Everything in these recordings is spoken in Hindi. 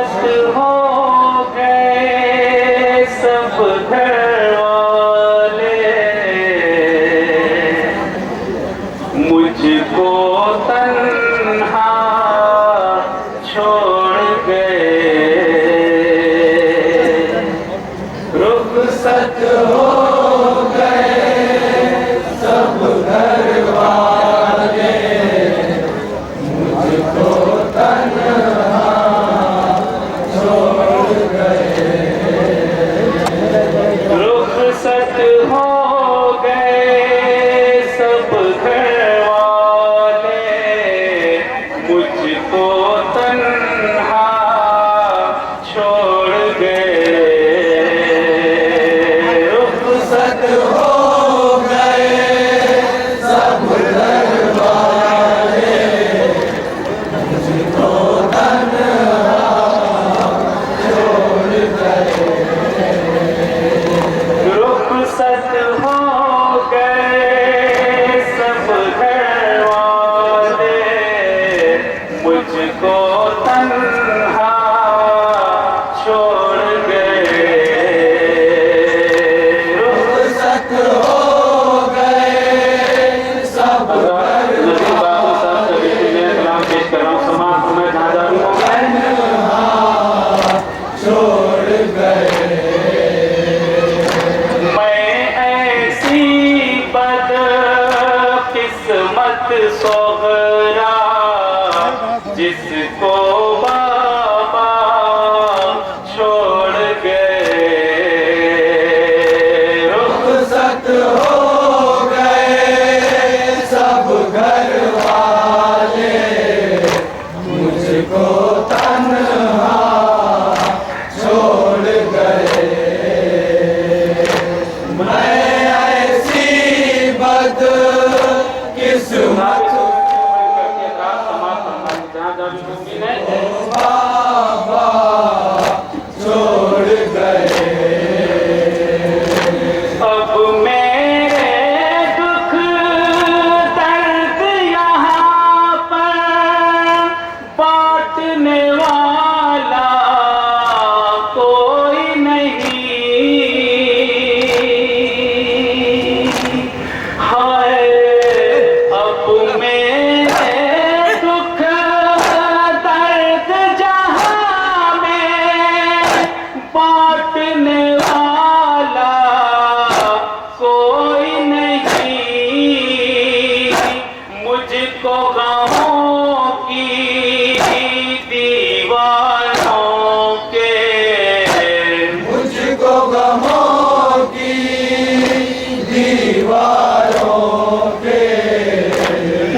रुखसत हो गए सब घर वाले, मुझको तन्हा छोड़ गए। रुखसत हो गए सब घर वाले, मुझको तन्हा छोड़ गए। रुखसत हो गए सब घर वाले, मुझको तन्हा छोड़ गए। रुखसत हो गए सब घर वाले, मुझको तन्हा छोड़ गए। रुखसत हो गए सब घर वाले, मुझको तन्हा छोड़ गए। रुखसत हो गए सब घर वाले, कलाम पेश कर रहा हूँ। समाप्त मैं जहाँ छोड़ गए। मैं ऐसी बदकिस्मत सोहरा, जिसको बाबा छोड़ गए। रुखसत हो गए सब घर वाले, मुझको तन्हा छोड़ गए। मैं ऐसी बदकिस्मत बाबा छोड़ गए। अब मेरे दुख दर्द यहाँ पर बांटने वाला कोई नहीं। हाय अब मेरे दुख दर्द जहाँ में बांटने वाला कोई नहीं। मुझको गमों की दीवारों के, मुझको गमों की दीवारों के,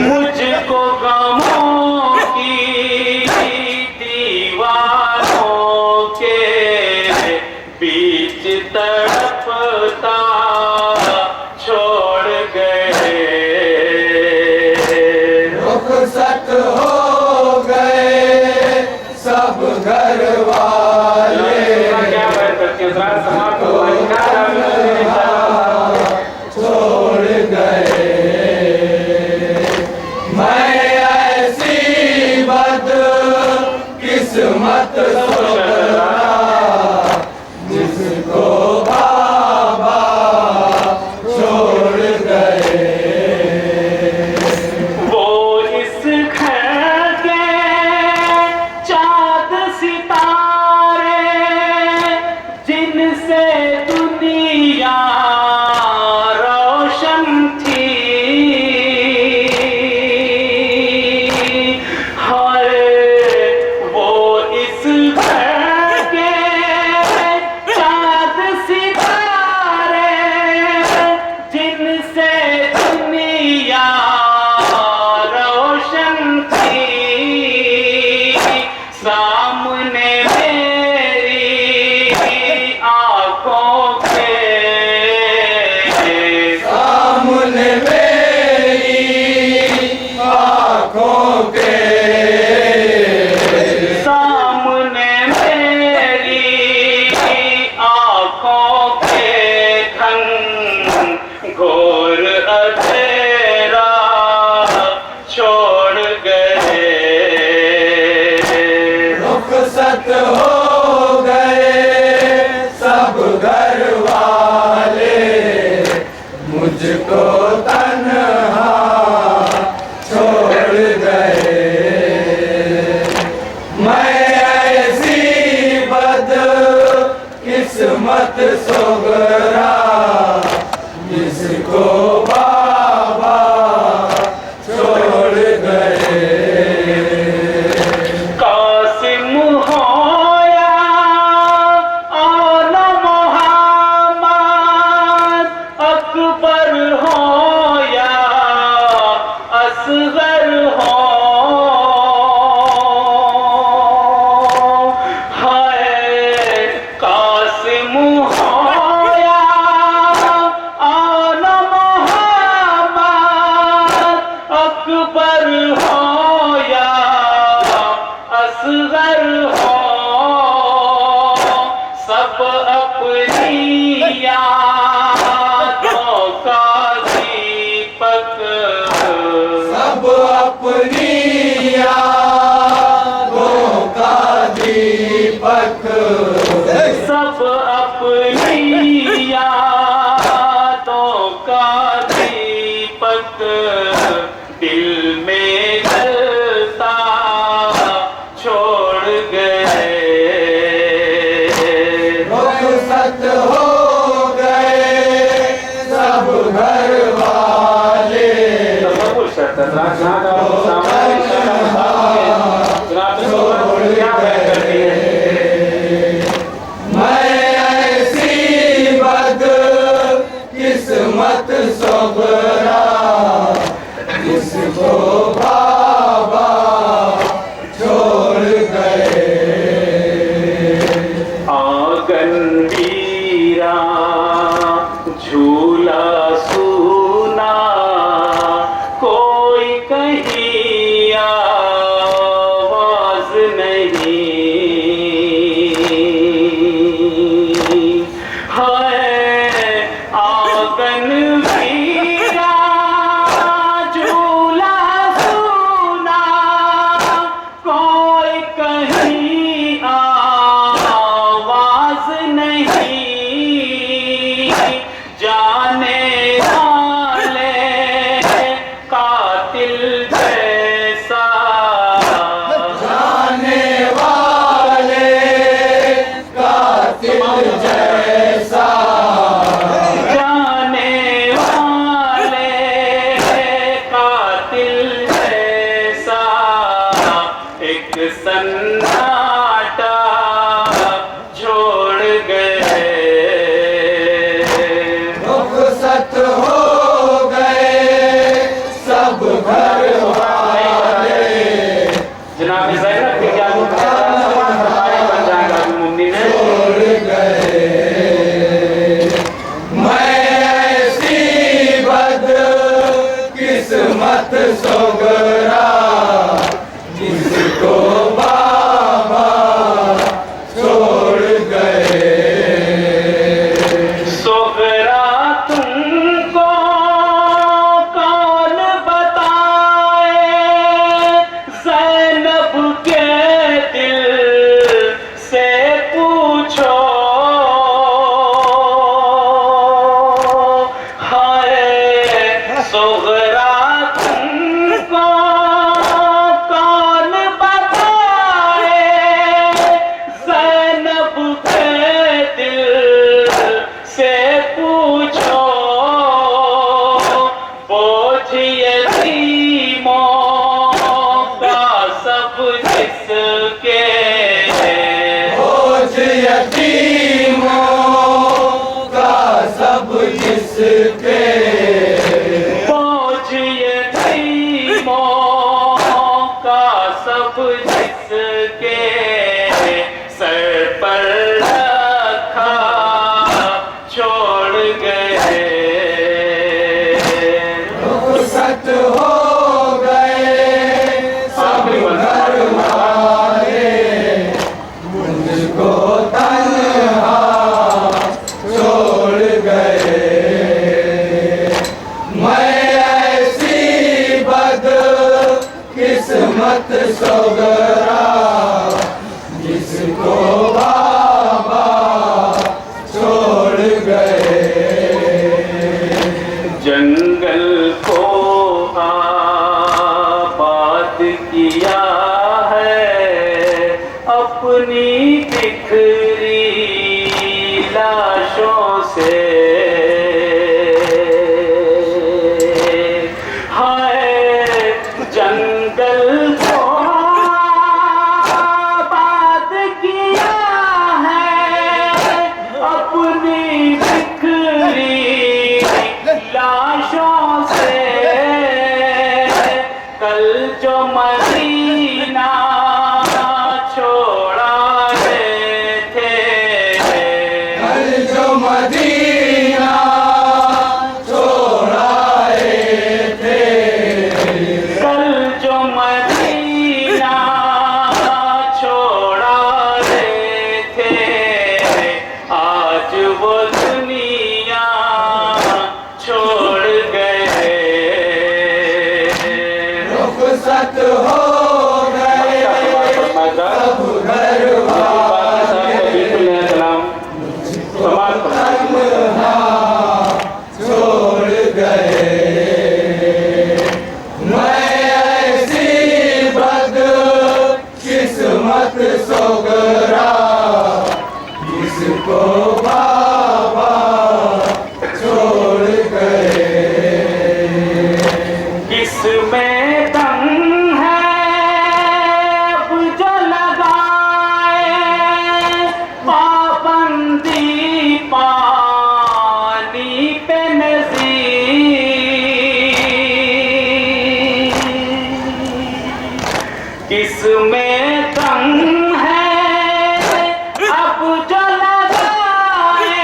मुझको गमों की दीवारों के बीच तड़पता छोड़ गए। रुखसत हो गए सब घर वाले, क्या बात करते हैं। समाप्त हुआ छोड़ गए। मैं ऐसी बदकिस्मत सोहरा, जिसको बाबा छोड़ गए। वो इस घर के चाँद सितारे, जिनसे दुनिया रोशन थी। हाय वो इस घर के चाँद सितारे, जिनसे दुनिया रोशन थी। सामने मेरी आँखों के, सामने मेरी आँखों के, सामने मेरी आँखों के घन घोर अंधेरा छोड़ गए। रुखसत किस्मत सोगरा जिसको बाबा छोड़ गए। कासिम हो या आला मोहम्मद, अकबर हो या असगर हो, सब अपनी यादों का दीपक, सब अपनी यादों का दीपक, सब अपनी यादों का दीपक दिल में जलता छोड़ गए। रुखसत हो गए सब घर वाले, मैं ऐसी बदकिस्मत सोगरा जिसको बाबा छोड़ गए। आंगन वीरा झूला सूना, कोई कहीं आवाज नहीं। हाय आंगन वीरा झूला सूना, कोई कहीं आवाज नहीं। जाने वाले कातिल जैसा, जाने वाले कातिल जैसा, जाने वाले कातिल जैसा एक सन्नाटा छोड़ गए। रुखसत हो गए सब घर वाले। जनाब ज़ैनब के क्या बन जाएगा मुमकिन है। छोड़ गए। मैं ऐसी बदकिस्मत सोगरा जिसको बाबा छोड़ गए। सोगरा तुमको कौन बताए, ज़ैनब के दिल से पूछो। हाय सोगरा तुमको कौन बताए, ज़ैनब के दिल से पूछो। बोझ यतीमों का सब जिसके, बोझ यतीमों का सब जिसके, बोझ यतीमों का सब जिसके सर पर रखा छोड़ गए। रुखसत हो गए सब घर वाले, मुझको तन्हा छोड़ गए। मैं ऐसी बदकिस्मत सोगरा जिसको बाबा छोड़ गए। जंगल को आबाद किया है अपनी बिखरी लाशों से। हाय जंगल को आबाद किया है अपनी बिखरी लाशों से। कल जो मदीना छोड़ा गए थे, कल जो मदीना छोड़ाए थे, कल जो मदीना छोड़ा गए थे, आज वो दुनिया छोड़ गए। रुखसत हो गए सब घर तन्हा छोड़ गए। मैं ऐसी बदकिस्मत सोगरा जिसको बाबा छोड़ गए। किसमें दम है अब जो लगाए पाबंदी पानी पे नज़ीर। किसमें दम है अब जो लगाए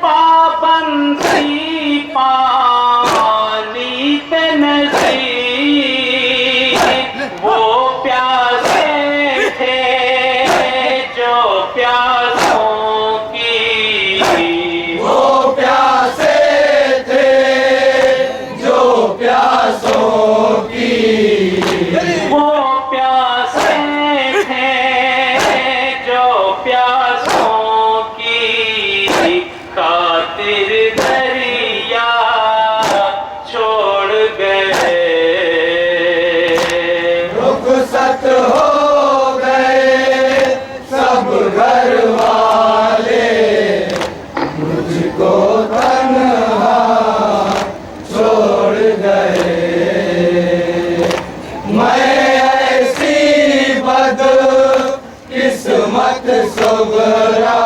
पाबंदी पानी पे नज़ीर। वो प्यासे थे जो प्यासों की, वो प्यासे थे जो प्यासों की, वो प्यासे थे जो प्यासों की खातिर दरिया छोड़ गए। रुखसत हो गए सब घर वाले मुझको तन्हा छोड़ गए। मैं ऐसी बदकिस्मत सोगरा